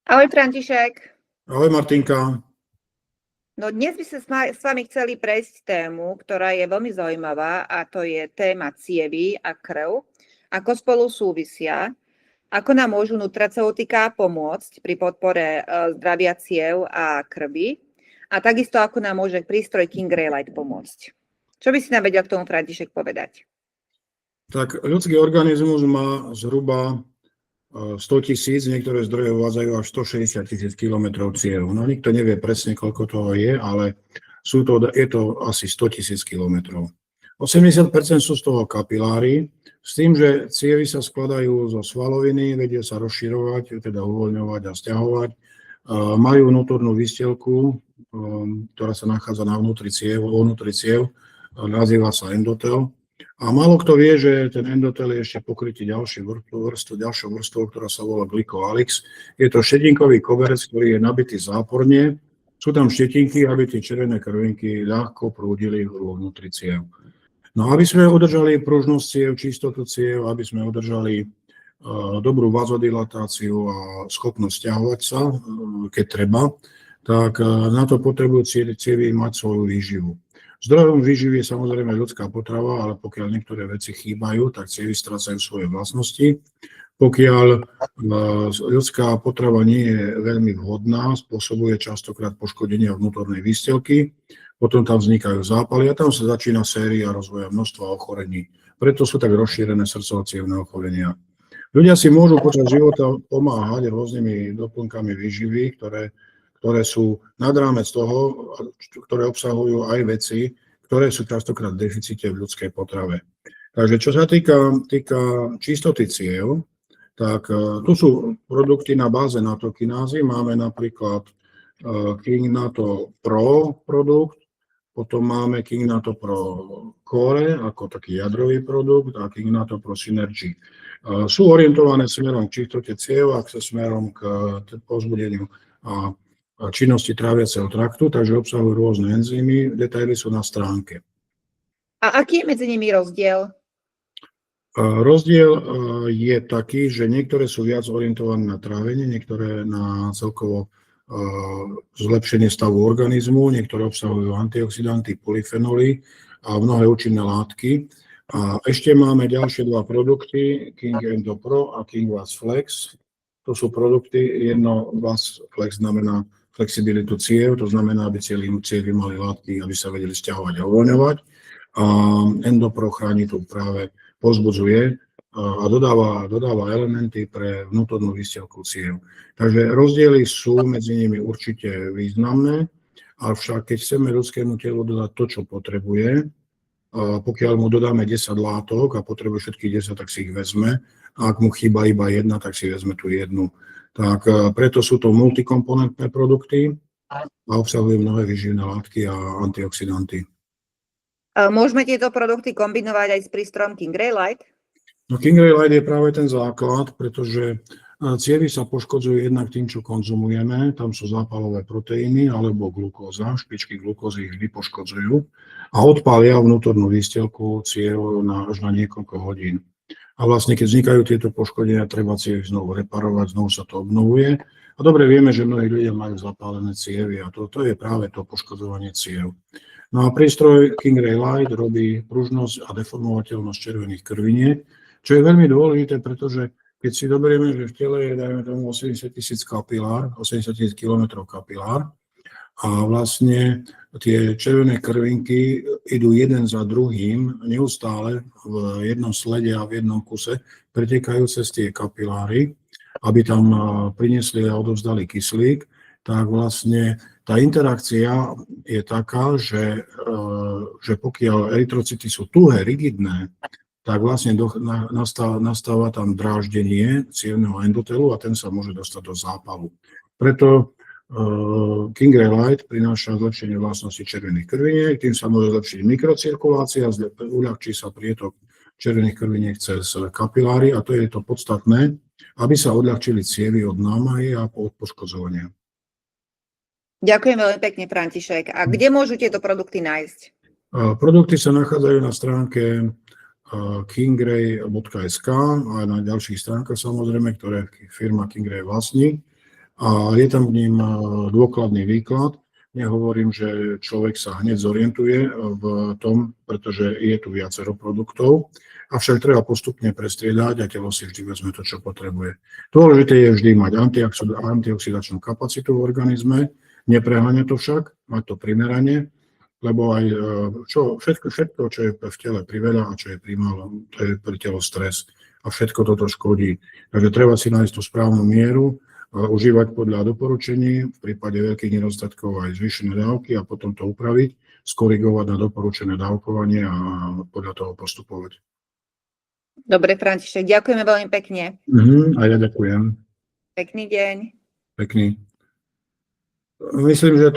Ahoj František. Ahoj Martinka. No dnes by sme s vami chceli prejsť tému, ktorá je veľmi zaujímavá, a to je téma cievy a krv. Ako spolu súvisia, ako nám môžu nutraceutika pomôcť pri podpore zdravia ciev a krvi a takisto ako nám môže prístroj Kingray Light pomôcť. Čo by si nám vedel k tomu František povedať? Tak ľudský organizmus má zhruba 100 000, niektoré zdroje uvádzajú až 160 000 kilometrov ciev. No nikto nevie presne, koľko toho je, ale je to asi 100 000 kilometrov. 80% sú z toho kapiláry, s tým, že cievy sa skladajú zo svaloviny, vedia sa rozširovať, teda uvoľňovať a sťahovať. Majú vnútornú výstielku, ktorá sa nachádza vo vnútri ciev, nazýva sa endotel. A málo kto vie, že ten endotel je ešte pokrytý ďalšou vrstvou, ktorá sa volá glykoalix. Je to štetinkový koberec, ktorý je nabitý záporne. Sú tam štetinky, aby tie červené krvinky ľahko prúdili vo vnútri ciev. No aby sme udržali pružnosť ciev, čistotu ciev, aby sme udržali dobrú vazodilatáciu a schopnosť ťahovať sa, keď treba, tak na to potrebujú cievy mať svoju výživu. Zdrojom výživy je samozrejme ľudská potrava, ale pokiaľ niektoré veci chýbajú, tak cievy strácajú svoje vlastnosti. Pokiaľ ľudská potrava nie je veľmi vhodná, spôsobuje častokrát poškodenie vnútornej výstielky, potom tam vznikajú zápaly a tam sa začína séria rozvoja množstva ochorení. Preto sú tak rozšírené srdcovo-cievne ochorenia. Ľudia si môžu počas života pomáhať rôznymi doplnkami výživy, ktoré sú nad rámec toho, ktoré obsahujú aj veci, ktoré sú častokrát v deficite v ľudskej potrave. Takže čo sa týka čistoty ciev, tak tu sú produkty na báze natokinázy. Máme napríklad King Nato Pro produkt, potom máme King Nato Pro Core ako taký jadrový produkt a King Nato Pro Synergy. Sú orientované smerom k čistote ciev a smerom k povzbudeniu a činnosti tráviaceho traktu, takže obsahujú rôzne enzymy, detaily sú na stránke. A aký je medzi nimi rozdiel? Rozdiel je taký, že niektoré sú viac orientované na trávenie, niektoré na celkovo zlepšenie stavu organizmu, niektoré obsahujú antioxidanty, polyfenoly a mnohé účinné látky. A ešte máme ďalšie dva produkty, King Endo Pro a King Vas Flex. To sú produkty, jedno Vas Flex znamená flexibilitu ciev, to znamená, aby cievy mali látky, aby sa vedeli sťahovať a uvoľňovať. A Endopro chráni tu práve, povzbudzuje a dodáva elementy pre vnútornú výstielku ciev. Takže rozdiely sú medzi nimi určite významné, avšak keď chceme ľudskému telu dodať to, čo potrebuje, pokiaľ mu dodáme 10 látok a potrebuje všetkých 10, tak si ich vezme. A ak mu chýba iba jedna, tak si vezme tú jednu. Tak preto sú to multikomponentné produkty a obsahujú mnohé výživné látky a antioxidanty. Môžeme tieto produkty kombinovať aj s prístrojom Kingray Light? No Kingray Light je práve ten základ, pretože cievy sa poškodzujú jednak tým, čo konzumujeme. Tam sú zápalové proteíny alebo glukóza, špičky glukózy ich vypoškodzujú a odpália vnútornú výstielku ciev až na niekoľko hodín. A vlastne, keď vznikajú tieto poškodenia, treba cievy znovu reparovať, znovu sa to obnovuje. A dobre vieme, že mnohí ľudia majú zapálené cievy a to je práve to poškodzovanie ciev. No a prístroj Kingray Light robí pružnosť a deformovateľnosť červených krviniek, čo je veľmi dôležité, pretože keď si doberieme, že v tele je, dajme tomu, 80 000 kapilár, 80 000 kilometrov kapilár, a vlastne tie červené krvinky idú jeden za druhým, neustále v jednom slede a v jednom kuse, pretekajú cez tie kapiláry, aby tam priniesli a odovzdali kyslík, tak vlastne tá interakcia je taká, že pokiaľ erytrocity sú tuhé, rigidné, tak vlastne nastáva tam dráždenie cievneho endotelu a ten sa môže dostať do zápalu. Preto Kingray Light prináša zlepšenie vlastnosti červených krviniek, tým sa môže zlepšiť mikrocirkulácia, uľahčí sa prietok červených krviniek cez kapiláry a to je to podstatné, aby sa odľahčili cievy od námahy a od poškodzovania. Ďakujem veľmi pekne, František. A kde môžu tieto produkty nájsť? Produkty sa nachádzajú na stránke kingray.sk a na ďalších stránkach samozrejme, ktoré firma Kingray vlastní. a je tam v ním dôkladný výklad. Nehovorím, že človek sa hneď zorientuje v tom, pretože je tu viacero produktov, avšak treba postupne prestriedať a telo si vždy vezme to, čo potrebuje. Dôležité je vždy mať antioxidačnú kapacitu v organizme, nepreháňať to však, mať to primerane, lebo aj všetko, čo je v tele priveľa a čo je primálo, to je pre telo stres a všetko toto škodí. Takže treba si nájsť tú správnu mieru, užívať podľa doporučení, v prípade veľkých nedostatkov aj zvýšené dávky a potom to upraviť, skorigovať na doporučené dávkovanie a podľa toho postupovať. Dobre, František, ďakujeme veľmi pekne. A ja ďakujem. Pekný deň. Pekný. Myslím, že